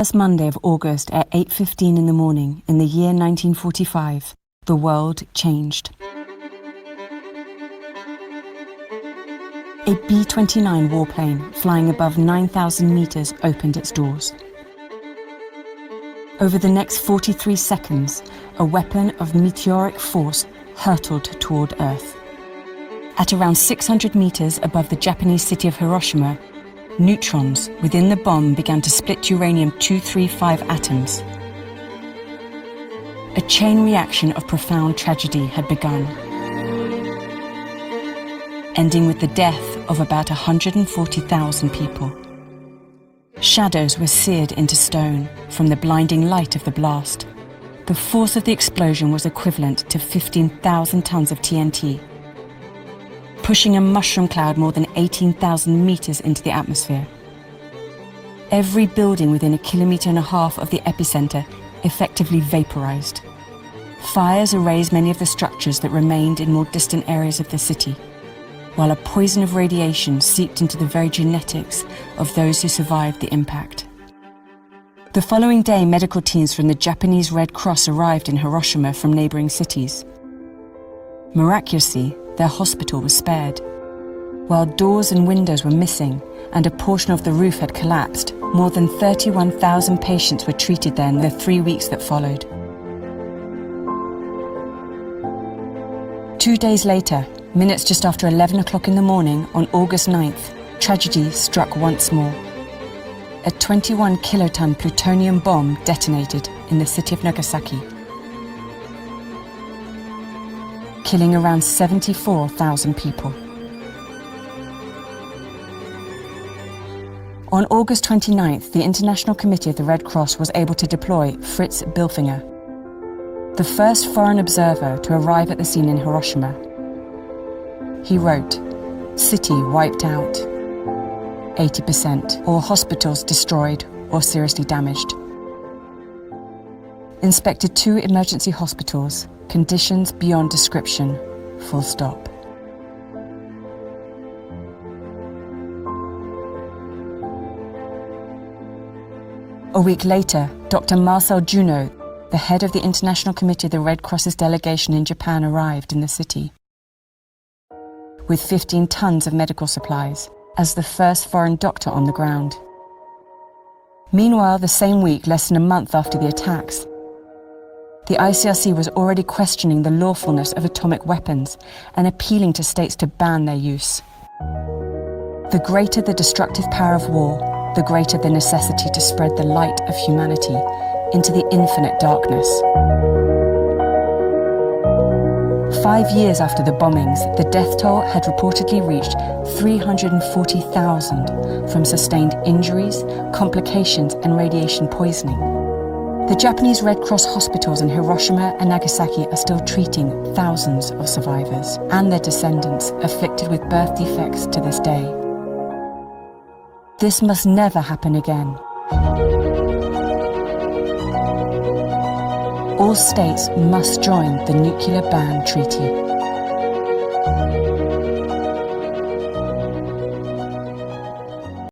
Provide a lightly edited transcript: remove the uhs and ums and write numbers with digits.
First Monday of August at 8:15 in the morning in the year 1945, the world changed. A B-29 warplane flying above 9,000 meters opened its doors. Over the next 43 seconds, a weapon of meteoric force hurtled toward Earth. At around 600 meters above the Japanese city of Hiroshima, neutrons within the bomb began to split uranium-235 atoms. A chain reaction of profound tragedy had begun, ending with the death of about 140,000 people. Shadows were seared into stone from the blinding light of the blast. The force of the explosion was equivalent to 15,000 tons of TNT, pushing a mushroom cloud more than 18,000 meters into the atmosphere. Every building within 1.5 kilometers of the epicenter effectively vaporized. Fires erased many of the structures that remained in more distant areas of the city, while a poison of radiation seeped into the very genetics of those who survived the impact. The following day, medical teams from the Japanese Red Cross arrived in Hiroshima from neighboring cities. Miraculously, their hospital was spared. While doors and windows were missing and a portion of the roof had collapsed, more than 31,000 patients were treated there in the 3 weeks that followed. 2 days later, minutes just after 11 o'clock in the morning on August 9th, tragedy struck once more. A 21 kiloton plutonium bomb detonated in the city of Nagasaki, killing around 74,000 people. On August 29th, the International Committee of the Red Cross was able to deploy Fritz Bilfinger, the first foreign observer to arrive at the scene in Hiroshima. He wrote, "City wiped out, 80%, all hospitals destroyed or seriously damaged. Inspected 2 emergency hospitals, conditions beyond description, full stop." A week later, Dr. Marcel Junot, the head of the International Committee of the Red Cross's delegation in Japan, arrived in the city with 15 tons of medical supplies, as the first foreign doctor on the ground. Meanwhile, the same week, less than a month after the attacks, the ICRC was already questioning the lawfulness of atomic weapons and appealing to states to ban their use. The greater the destructive power of war, the greater the necessity to spread the light of humanity into the infinite darkness. 5 years after the bombings, the death toll had reportedly reached 340,000 from sustained injuries, complications, and radiation poisoning. The Japanese Red Cross hospitals in Hiroshima and Nagasaki are still treating thousands of survivors and their descendants afflicted with birth defects to this day. This must never happen again. All states must join the Nuclear Ban Treaty.